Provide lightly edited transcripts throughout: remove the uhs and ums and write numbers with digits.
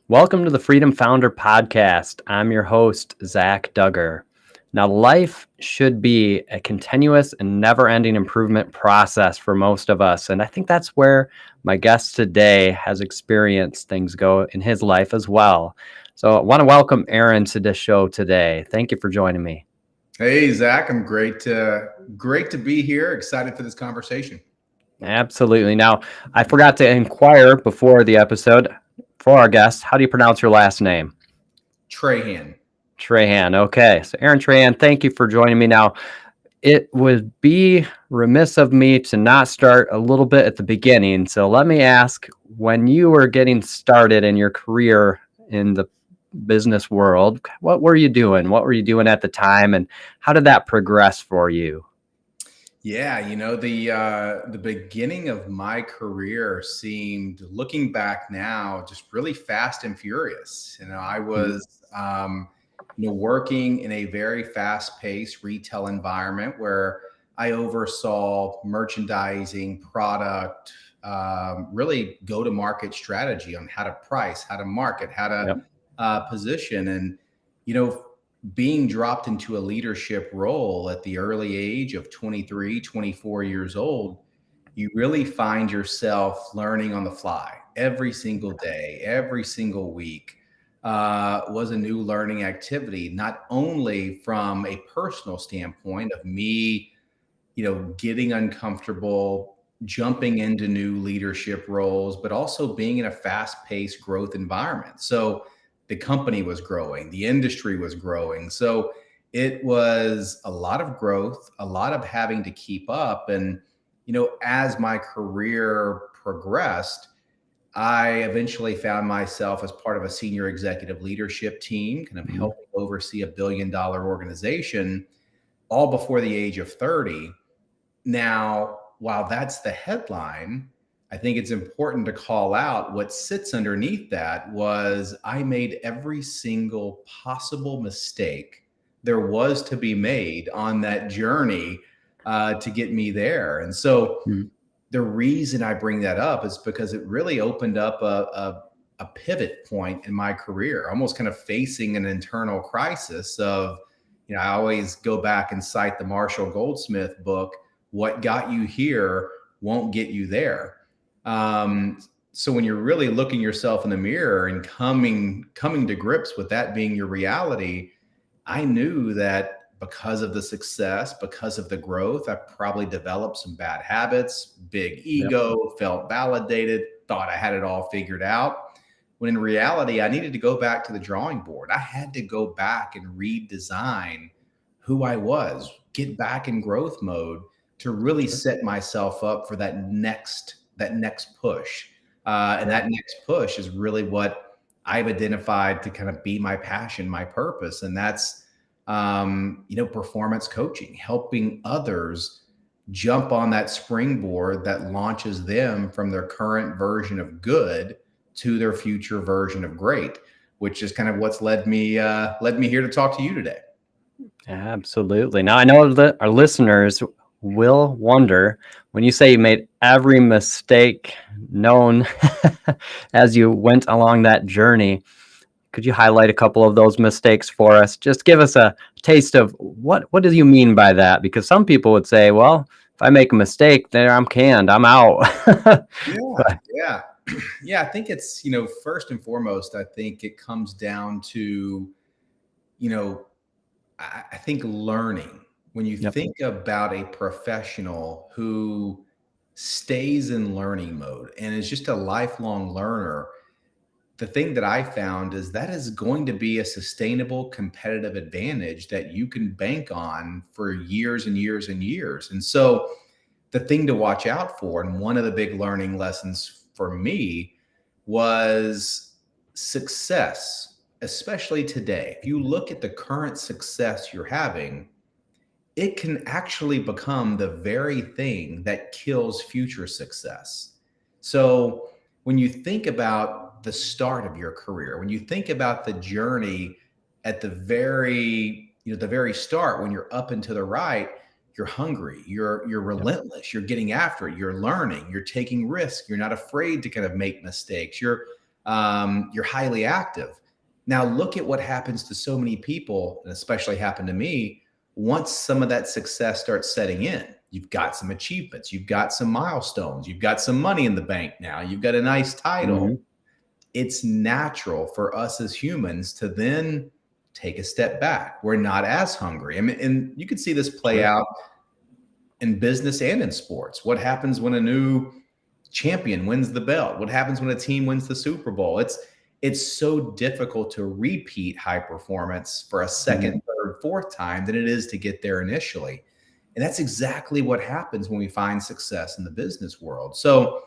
Welcome to the Freedom Founder Podcast. I'm your host, Zach Duggar. Now, life should be a continuous and never ending improvement process for most of us. And I think that's where my guest today has experienced things go in his life as well. So I want to welcome Aaron to the show today. Thank you for joining me. Hey, Zach, I'm great to be here. Excited for this conversation. Absolutely. Now, I forgot to inquire before the episode for our guest. How do you pronounce your last name? Trahan. Trahan. Okay. So, Aaron Trahan, thank you for joining me. Now, it would be remiss of me to not start a little bit at the beginning. So, let me ask, when you were getting started in your career in the business world, what were you doing? What were you doing at the time? And how did that progress for you? Yeah, the beginning of my career seemed, looking back now, just really fast and furious. I Mhm. was working in a very fast-paced retail environment where I oversaw merchandising, product, really go-to-market strategy on how to price, how to market, how to Yep. position, and you know being dropped into a leadership role at the early age of 23, 24 years old, you really find yourself learning on the fly every single day, every single week. Was a new learning activity, not only from a personal standpoint of me, getting uncomfortable, jumping into new leadership roles, but also being in a fast paced growth environment. So the company was growing, the industry was growing. So it was a lot of growth, a lot of having to keep up. And, as my career progressed, I eventually found myself as part of a senior executive leadership team, kind of Mhm. helping oversee a $1 billion organization all before the age of 30. Now, while that's the headline, I think it's important to call out what sits underneath that was I made every single possible mistake there was to be made on that journey to get me there. And so Mhm. the reason I bring that up is because it really opened up a pivot point in my career, almost kind of facing an internal crisis of, I always go back and cite the Marshall Goldsmith book, What Got You Here Won't Get You There. So when you're really looking yourself in the mirror and coming to grips with that being your reality, I knew that because of the success, because of the growth, I probably developed some bad habits, big Yep. ego, felt validated, thought I had it all figured out. When in reality, I needed to go back to the drawing board. I had to go back and redesign who I was, get back in growth mode to really Sure. set myself up for that next push. And Sure. that next push is really what I've identified to kind of be my passion, my purpose, and that's performance coaching, helping others jump on that springboard that launches them from their current version of good to their future version of great, which is kind of what's led me here to talk to you today. Absolutely. Now, I know that our listeners will wonder when you say you made every mistake known as you went along that journey. Could you highlight a couple of those mistakes for us? Just give us a taste of what do you mean by that? Because some people would say, well, if I make a mistake, then I'm canned, I'm out. Yeah, yeah. Yeah, I think it's, first and foremost, I think it comes down to, you know, I think learning. When you Yep. think about a professional who stays in learning mode and is just a lifelong learner, the thing that I found is that is going to be a sustainable competitive advantage that you can bank on for years and years and years. And so the thing to watch out for, and one of the big learning lessons for me was success, especially today. If you look at the current success you're having, it can actually become the very thing that kills future success. So when you think about the start of your career, when you think about the journey at the very start, when you're up and to the right, you're hungry, you're Yep. relentless, you're getting after it, you're learning, you're taking risks, you're not afraid to kind of make mistakes. You're You're highly active. Now, look at what happens to so many people, and especially happened to me. Once some of that success starts setting in, you've got some achievements, you've got some milestones, you've got some money in the bank now, you've got a nice title. Hmm. It's natural for us as humans to then take a step back. We're not as hungry. I mean, and you can see this play Sure. out in business and in sports. What happens when a new champion wins the belt? What happens when a team wins the Super Bowl? It's so difficult to repeat high performance for a Hmm. second, third, fourth time than it is to get there initially. And that's exactly what happens when we find success in the business world. So,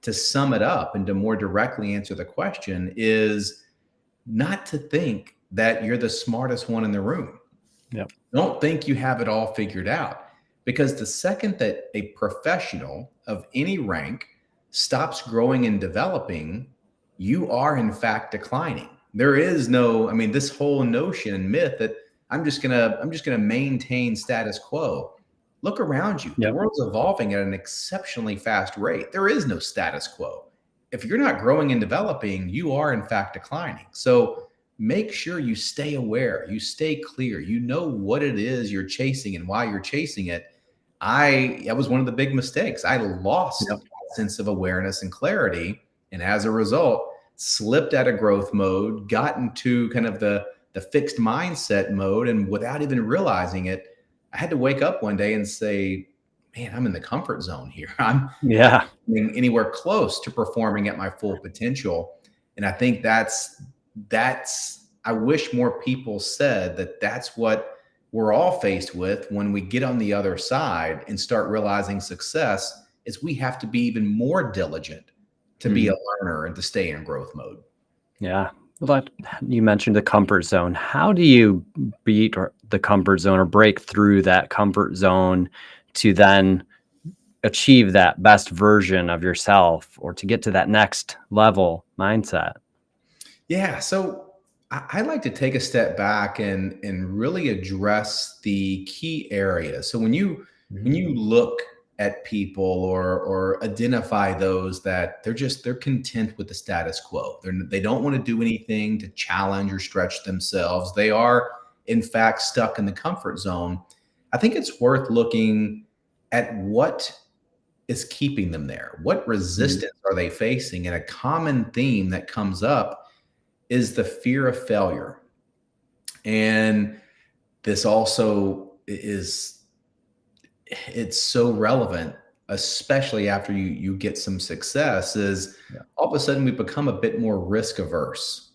to sum it up and to more directly answer the question, is not to think that you're the smartest one in the room. Yep. Don't think you have it all figured out, because the second that a professional of any rank stops growing and developing, you are in fact declining. There is no, I mean, this whole notion and myth that I'm just gonna maintain status quo. Look around you. The Yep. world's evolving at an exceptionally fast rate. There is no status quo. If you're not growing and developing, you are in fact declining. So make sure you stay aware, you stay clear, you know what it is you're chasing and why you're chasing it. That was one of the big mistakes. I lost Yep. that sense of awareness and clarity, and as a result, slipped out of growth mode, got into kind of the fixed mindset mode, and without even realizing it, I had to wake up one day and say, "Man, I'm in the comfort zone here. I'm Yeah. anywhere close to performing at my full potential." And I think that's I wish more people said that that's what we're all faced with when we get on the other side and start realizing success is we have to be even more diligent to be a Hmm. learner and to stay in growth mode. Yeah. Well, you mentioned the comfort zone. How do you beat the comfort zone or break through that comfort zone to then achieve that best version of yourself or to get to that next level mindset? Yeah, so I like to take a step back and really address the key areas. So when Mhm. you look at people or identify those that they're content with the status quo. They don't want to do anything to challenge or stretch themselves. They are in fact stuck in the comfort zone. I think it's worth looking at what is keeping them there. What Mhm. resistance are they facing? And a common theme that comes up is the fear of failure. And this also is it's so relevant, especially after you get some success, is Yeah. all of a sudden we become a bit more risk averse.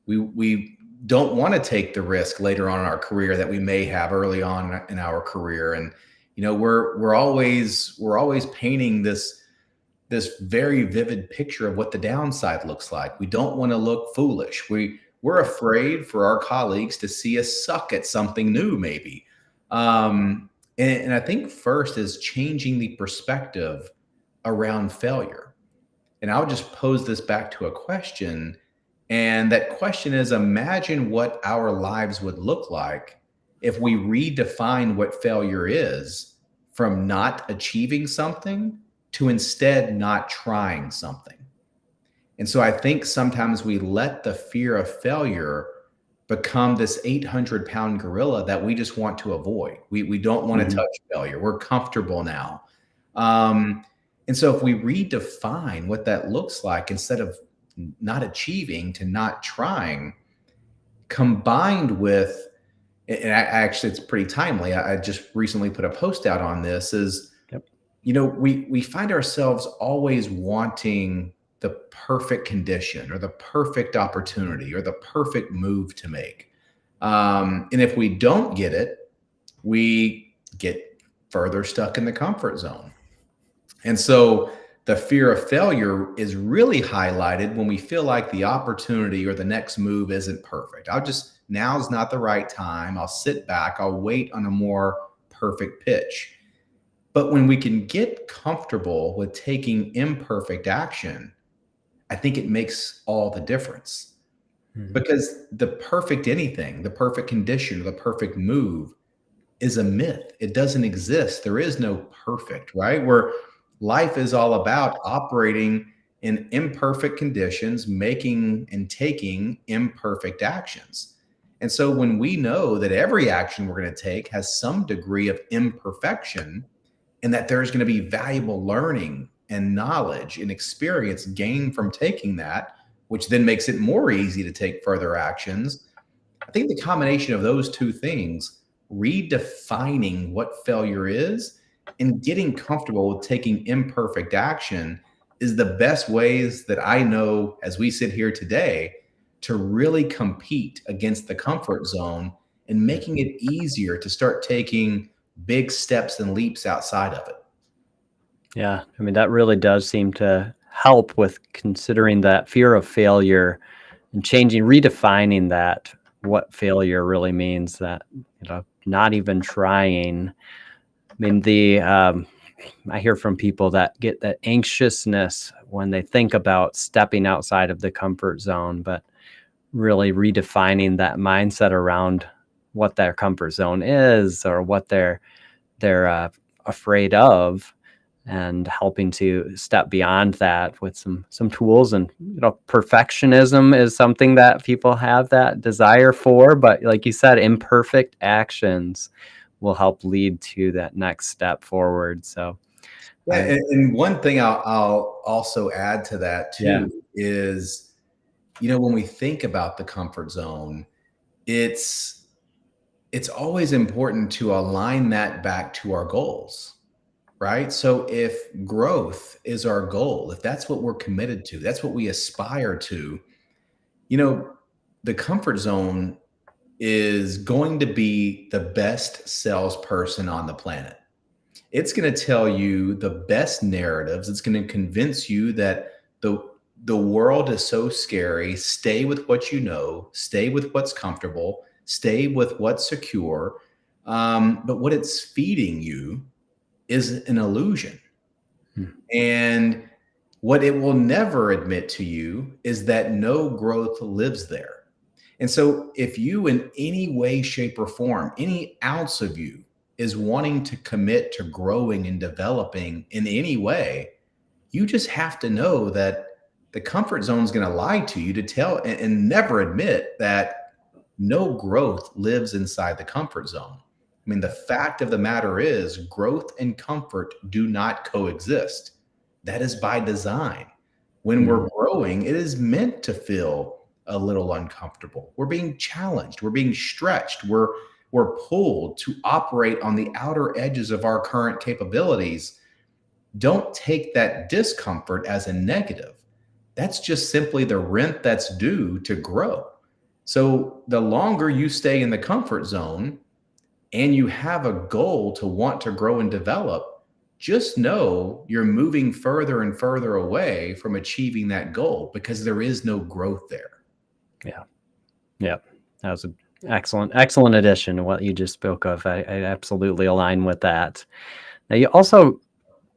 We don't want to take the risk later on in our career that we may have early on in our career. And we're always painting this very vivid picture of what the downside looks like. We don't want to look foolish. We're afraid for our colleagues to see us suck at something new, maybe. And I think first is changing the perspective around failure. And I'll just pose this back to a question. And that question is, imagine what our lives would look like if we redefine what failure is from not achieving something to instead not trying something. And so I think sometimes we let the fear of failure become this 800-pound gorilla that we just want to avoid. We don't want to Mhm. touch failure. We're comfortable now. Um, and so if we redefine what that looks like, instead of not achieving to not trying, combined with, and actually it's pretty timely. I just recently put a post out on this, is Yep. we find ourselves always wanting the perfect condition or the perfect opportunity or the perfect move to make. And if we don't get it, we get further stuck in the comfort zone. And so the fear of failure is really highlighted when we feel like the opportunity or the next move isn't perfect. Now's not the right time. I'll sit back, I'll wait on a more perfect pitch. But when we can get comfortable with taking imperfect action, I think it makes all the difference, Mhm. because the perfect anything, the perfect condition, the perfect move is a myth. It doesn't exist. There is no perfect, right? Where life is all about operating in imperfect conditions, making and taking imperfect actions. And so when we know that every action we're going to take has some degree of imperfection and that there's going to be valuable learning and knowledge and experience gained from taking that, which then makes it more easy to take further actions. I think the combination of those two things, redefining what failure is and getting comfortable with taking imperfect action, is the best ways that I know as we sit here today to really compete against the comfort zone and making it easier to start taking big steps and leaps outside of it. Yeah, I mean, that really does seem to help with considering that fear of failure and redefining that, what failure really means, that, not even trying. I mean, I hear from people that get that anxiousness when they think about stepping outside of the comfort zone, but really redefining that mindset around what their comfort zone is or what they're afraid of, and helping to step beyond that with some tools. And perfectionism is something that people have that desire for, but like you said, imperfect actions will help lead to that next step forward. So Yeah, I and one thing I'll also add to that yeah. too is, when we think about the comfort zone, it's it's always important to align that back to our goals, right? So if growth is our goal, if that's what we're committed to, that's what we aspire to, you know, the comfort zone is going to be the best salesperson on the planet. It's going to tell you the best narratives. It's going to convince you that the world is so scary. Stay with what you know. Stay with what's comfortable. Stay with what's secure. But what it's feeding you is an illusion. Hmm. And what it will never admit to you is that no growth lives there. And so, if you, in any way, shape, or form, any ounce of you is wanting to commit to growing and developing in any way, you just have to know that the comfort zone is going to lie to you to tell and never admit that no growth lives inside the comfort zone. I mean, the fact of the matter is, growth and comfort do not coexist. That is by design. When Mhm. we're growing, it is meant to feel a little uncomfortable. We're being challenged, we're being stretched, we're pulled to operate on the outer edges of our current capabilities. Don't take that discomfort as a negative. That's just simply the rent that's due to grow. So the longer you stay in the comfort zone and you have a goal to want to grow and develop, just know you're moving further and further away from achieving that goal because there is no growth there. Yeah. Yeah. That was an excellent addition to what you just spoke of. I absolutely align with that. Now, you also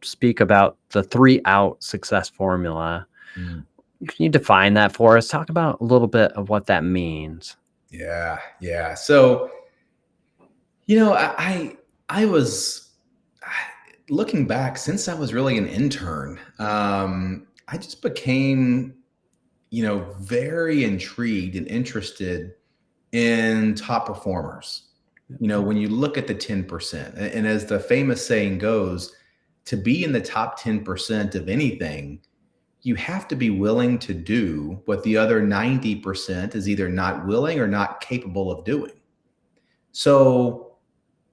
speak about the 3-out success formula. Mm. Can you define that for us? Talk about a little bit of what that means. Yeah, yeah. So, I was looking back since I was really an intern. I just became, very intrigued and interested in top performers. When you look at the 10%, and as the famous saying goes, to be in the top 10% of anything, you have to be willing to do what the other 90% is either not willing or not capable of doing. So,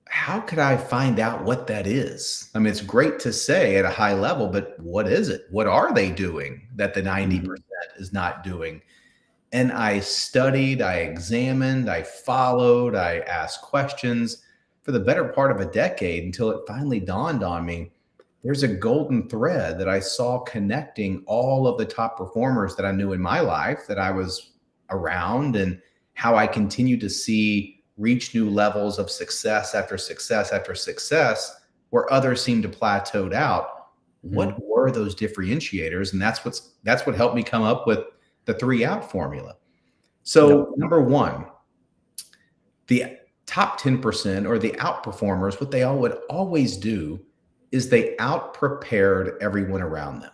how could I find out what that is? I mean, it's great to say at a high level, but what is it? What are they doing that the Mhm. 90% is not doing? And I studied, I examined, I followed, I asked questions for the better part of a decade until it finally dawned on me there's a golden thread that I saw connecting all of the top performers that I knew in my life that I was around, and how I continue to see reach new levels of success after success after success where others seem to plateaued out. What Mhm. were those differentiators? And that's what helped me come up with the 3-out formula. Yep. So, number one, the top 10% or the outperformers, what they all would always do is they out prepared everyone around them.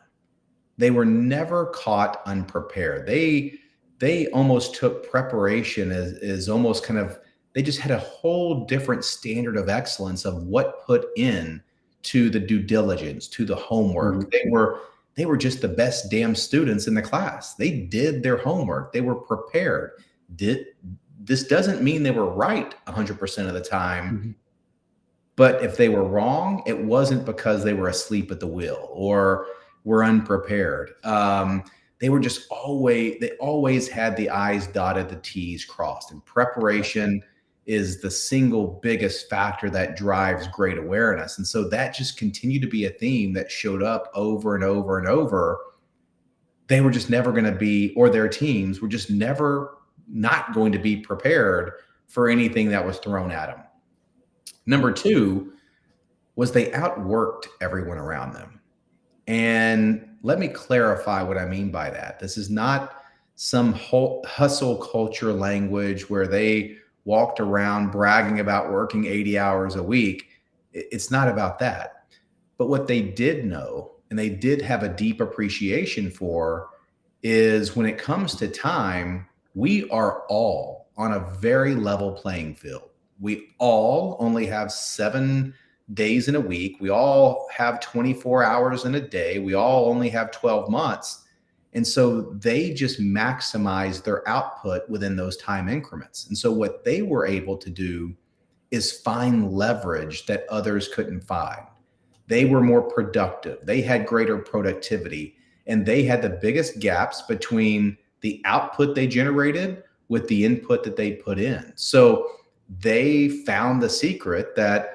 they were never caught unprepared. They almost took preparation as almost kind of, they just had a whole different standard of excellence of what put in to the due diligence, to the homework. Mhm. They were just the best damn students in the class. They did their homework. They were prepared. Did This doesn't mean they were right 100% of the time, Mhm. but if they were wrong, it wasn't because they were asleep at the wheel or were unprepared. They were just they always had the I's dotted, the T's crossed. And preparation is the single biggest factor that drives great awareness. And so that just continued to be a theme that showed up over and over and over. They were just never going to be, or their teams were just never not going to be prepared for anything that was thrown at them. Number two was they outworked everyone around them. And let me clarify what I mean by that. This is not some hustle culture language where they walked around bragging about working 80 hours a week. It's not about that. But what they did know, and they did have a deep appreciation for, is when it comes to time, we are all on a very level playing field. We all only have 7 days in a week. We all have 24 hours in a day. We all only have 12 months. And so they just maximize their output within those time increments. And so what they were able to do is find leverage that others couldn't find. They were more productive. They had greater productivity, and they had the biggest gaps between the output they generated with the input that they put in. So they found the secret that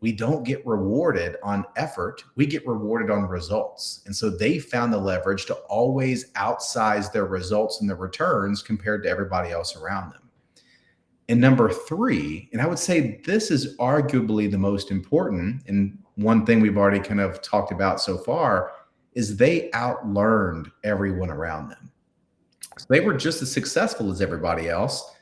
we don't get rewarded on effort, we get rewarded on results. And so they found the leverage to always outsize their results and their returns compared to everybody else around them. And number three, and I would say this is arguably the most important, and one thing we've already kind of talked about so far, is they outlearned everyone around them. So they were just as successful as everybody else,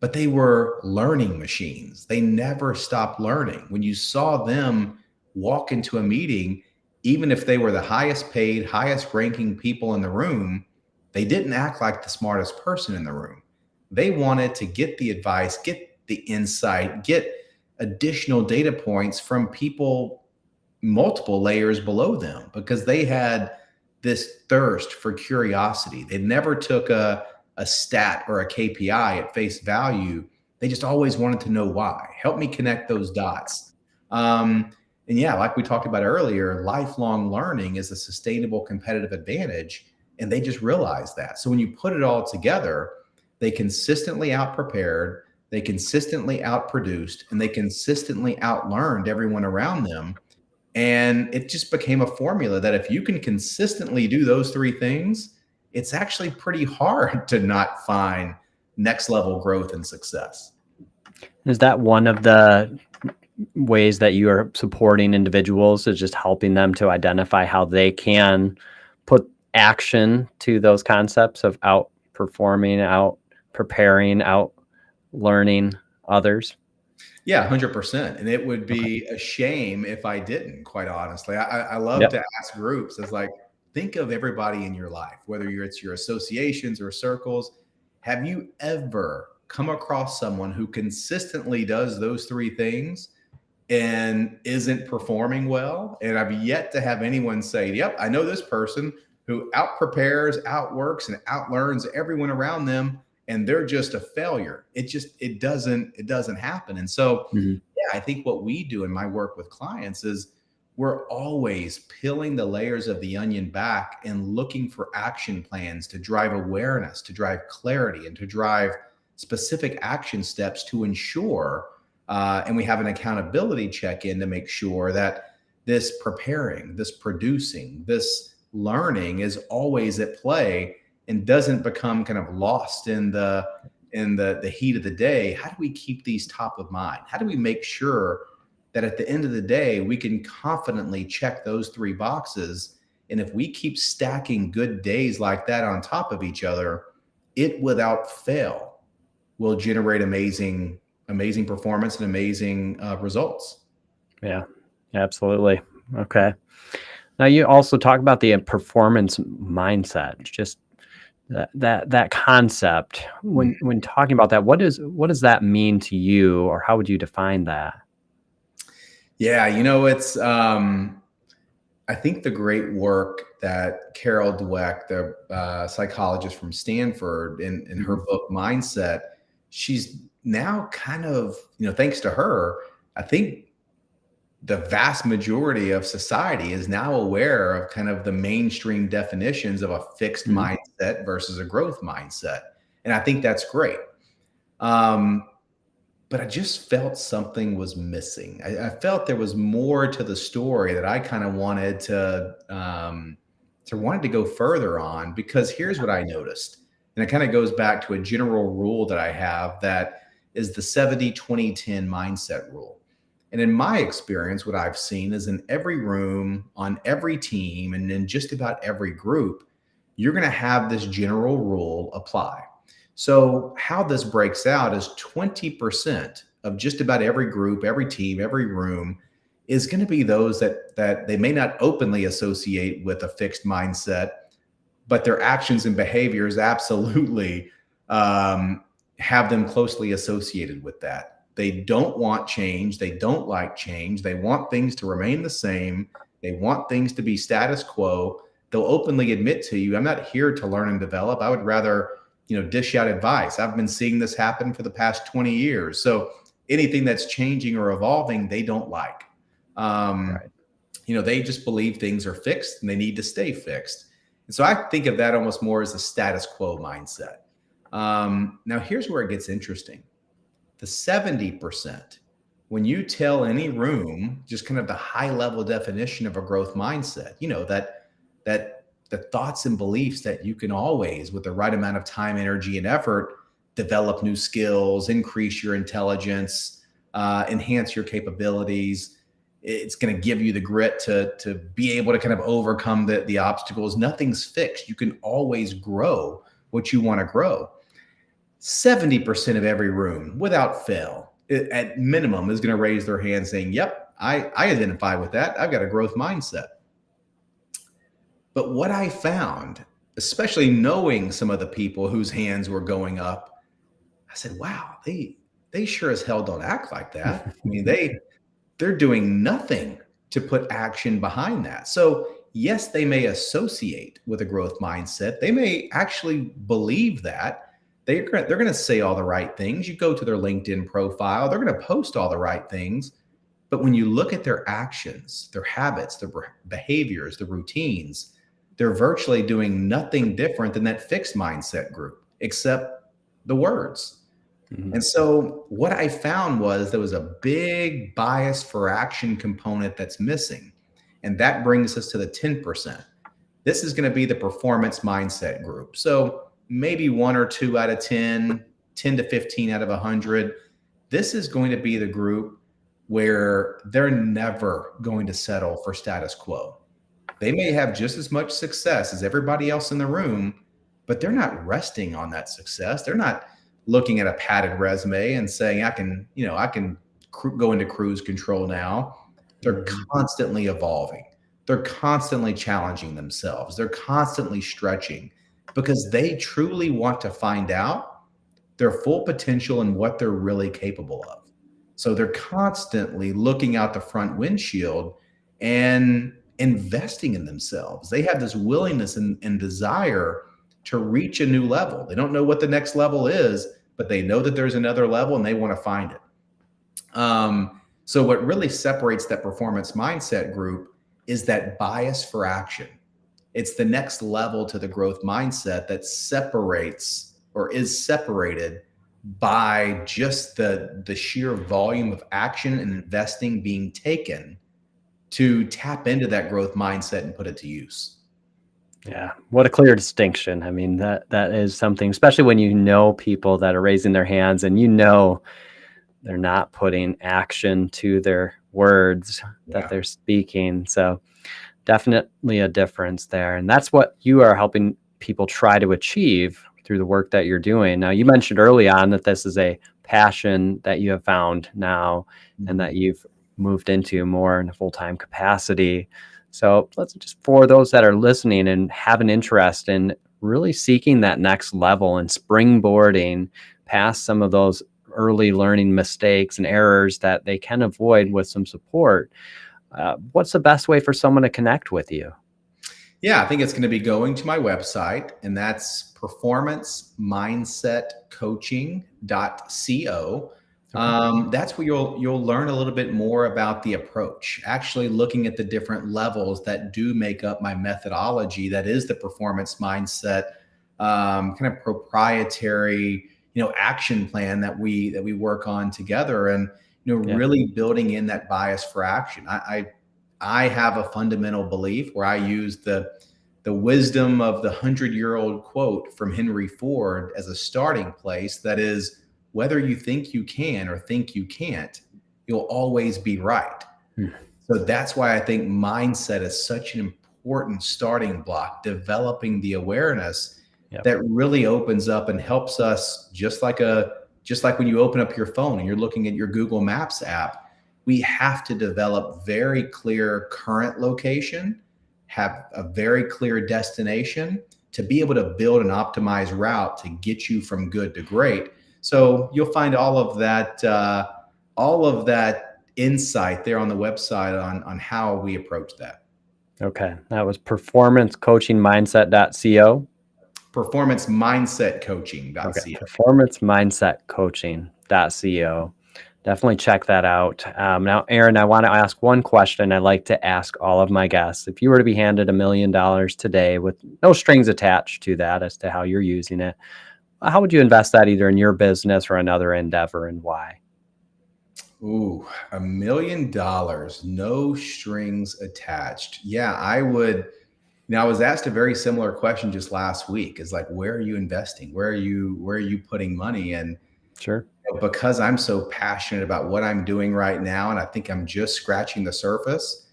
but they were learning machines. They never stopped learning. When you saw them walk into a meeting, even if they were the highest paid, highest ranking people in the room, they didn't act like the smartest person in the room. They wanted to get the advice, get the insight, get additional data points from people multiple layers below them because they had this thirst for curiosity. They never took a stat or a KPI at face value. They just always wanted to know why. Help me connect those dots. And yeah, like we talked about earlier, lifelong learning is a sustainable competitive advantage. And they just realized that. So when you put it all together, they consistently out-prepared, they consistently out-produced, and they consistently out-learned everyone around them. And it just became a formula that if you can consistently do those three things, it's actually pretty hard to not find next level growth and success. Is that one of the ways that you are supporting individuals, is just helping them to identify how they can put action to those concepts of outperforming, out preparing, out learning others? Yeah, 100%. And it would Okay. be a shame if I didn't, quite honestly. I love Yep. to ask groups, as like, think of everybody in your life, whether it's your associations or circles. Have you ever come across someone who consistently does those three things and isn't performing well? And I've yet to have anyone say, yep, I know this person who out prepares, outworks, and outlearns everyone around them, and they're just a failure. It doesn't happen. And so Mhm. yeah, I think what we do in my work with clients is we're always peeling the layers of the onion back and looking for action plans to drive awareness, to drive clarity, and to drive specific action steps to ensure, and we have an accountability check in to make sure that this preparing, this producing, this learning is always at play and doesn't become kind of lost in the heat of the day. How do we keep these top of mind? How do we make sure that at the end of the day we can confidently check those three boxes? And if we keep stacking good days like that on top of each other, it without fail will generate amazing performance and amazing results. Yeah, absolutely. Okay. Now, you also talk about the performance mindset, just that concept. When talking about that, what does that mean to you, or how would you define that? Yeah, it's I think the great work that Carol Dweck, the psychologist from Stanford, in her Mhm. book Mindset, she's now kind of, thanks to her, I think the vast majority of society is now aware of kind of the mainstream definitions of a fixed Mhm. mindset versus a growth mindset. And I think that's great. Um, but I just felt something was missing. I felt there was more to the story that I kind of wanted to go further on, because here's what I noticed. And it kind of goes back to a general rule that I have, that is the 70-20-10 mindset rule. And in my experience, what I've seen is in every room, on every team, and in just about every group, you're going to have this general rule apply. So, how this breaks out is 20% of just about every group, every team, every room is going to be those that they may not openly associate with a fixed mindset, but their actions and behaviors absolutely um, have them closely associated with that. They don't want change. They don't like change. They want things to remain the same. They want things to be status quo. They'll openly admit to you, I'm not here to learn and develop. I would rather, dish out advice. I've been seeing this happen for the past 20 years. So anything that's changing or evolving, they don't like. Um, Right. they just believe things are fixed and they need to stay fixed. And so I think of that almost more as a status quo mindset. Now, here's where it gets interesting. The 70%, when you tell any room just kind of the high level definition of a growth mindset, that the thoughts and beliefs that you can always, with the right amount of time, energy, and effort, develop new skills, increase your intelligence, enhance your capabilities. It's going to give you the grit to be able to kind of overcome the obstacles. Nothing's fixed. You can always grow what you want to grow. 70% of every room, without fail, at minimum, is going to raise their hand saying, yep, I identify with that. I've got a growth mindset. But what I found, especially knowing some of the people whose hands were going up, I said, wow, they sure as hell don't act like that. I mean, they're doing nothing to put action behind that. So, yes, they may associate with a growth mindset. They may actually believe that. They're going to say all the right things. You go to their LinkedIn profile, they're going to post all the right things. But when you look at their actions, their habits, their behaviors, the routines, they're virtually doing nothing different than that fixed mindset group, except the words. Mhm. And so what I found was there was a big bias for action component that's missing. And that brings us to the 10%. This is going to be the performance mindset group. So maybe 1 or 2 out of 10, 10 to 15 out of 100. This is going to be the group where they're never going to settle for status quo. They may have just as much success as everybody else in the room, but they're not resting on that success. They're not looking at a padded resume and saying, I can go into cruise control now. They're Mhm. constantly evolving. They're constantly challenging themselves. They're constantly stretching because they truly want to find out their full potential and what they're really capable of. So they're constantly looking out the front windshield and investing in themselves. They have this willingness and desire to reach a new level. They don't know what the next level is, but they know that there's another level and they want to find it. So, what really separates that performance mindset group is that bias for action. It's the next level to the growth mindset that separates or is separated by just the sheer volume of action and investing being taken to tap into that growth mindset and put it to use. Yeah, what a clear distinction. I mean, that is something, especially when you know people that are raising their hands and they're not putting action to their words that Yeah. they're speaking. So definitely a difference there. And that's what you are helping people try to achieve through the work that you're doing. Now, you mentioned early on that this is a passion that you have found now and Mhm. that you've moved into more in a full-time capacity. So let's just, for those that are listening and have an interest in really seeking that next level and springboarding past some of those early learning mistakes and errors that they can avoid with some support, what's the best way for someone to connect with you? Yeah, I think it's going to be going to my website, and that's performancemindsetcoaching.co. Okay. That's where you'll learn a little bit more about the approach, actually looking at the different levels that do make up my methodology. That is the performance mindset, kind of proprietary, action plan that we work on together, and Yeah. really building in that bias for action. I have a fundamental belief where I use the wisdom of the 100-year-old quote from Henry Ford as a starting place. That is, whether you think you can or think you can't, you'll always be right. Hmm. So that's why I think mindset is such an important starting block, developing the awareness Yep. that really opens up and helps us, just like when you open up your phone and you're looking at your Google Maps app. We have to develop very clear current location, have a very clear destination to be able to build an optimized route to get you from good to great. So you'll find all of that insight there on the website on how we approach that. Okay. That was performancecoachingmindset.co. Okay. Performancemindsetcoaching.co. Performancemindsetcoaching.co. Definitely check that out. Now, Aaron, I want to ask one question I like to ask all of my guests. If you were to be handed $1 million today with no strings attached to that as to how you're using it, how would you invest that either in your business or another endeavor, and why? Ooh, $1 million, no strings attached. Yeah, I would. Now, I was asked a very similar question just last week. Is like, where are you investing? Where are you putting money? And Sure. because I'm so passionate about what I'm doing right now, and I think I'm just scratching the surface,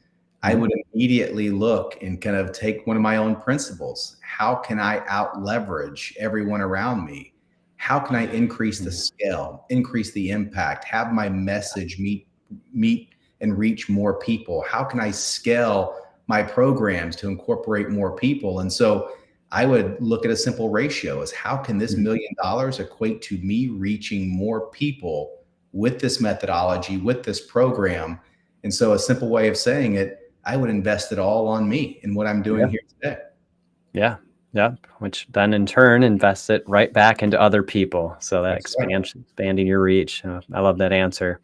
I Mhm. would immediately look and kind of take one of my own principles. How can I out leverage everyone around me? How can I increase the Mhm. scale, increase the impact, have my message meet and reach more people? How can I scale my programs to incorporate more people? And so I would look at a simple ratio as how can this Mhm. $1 million equate to me reaching more people with this methodology, with this program? And so a simple way of saying it, I would invest it all on me in what I'm doing Yeah. here today. Yeah. Yeah. Which then in turn invests it right back into other people. So that That's right. expanding your reach. I love that answer.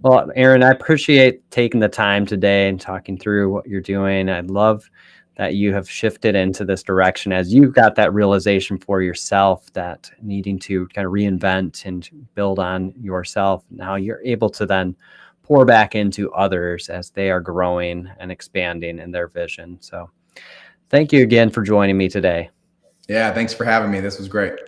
Well, Aaron, I appreciate taking the time today and talking through what you're doing. I love that you have shifted into this direction as you got that realization for yourself, that needing to kind of reinvent and build on yourself. Now you're able to then pour back into others as they are growing and expanding in their vision. So thank you again for joining me today. Yeah, thanks for having me. This was great.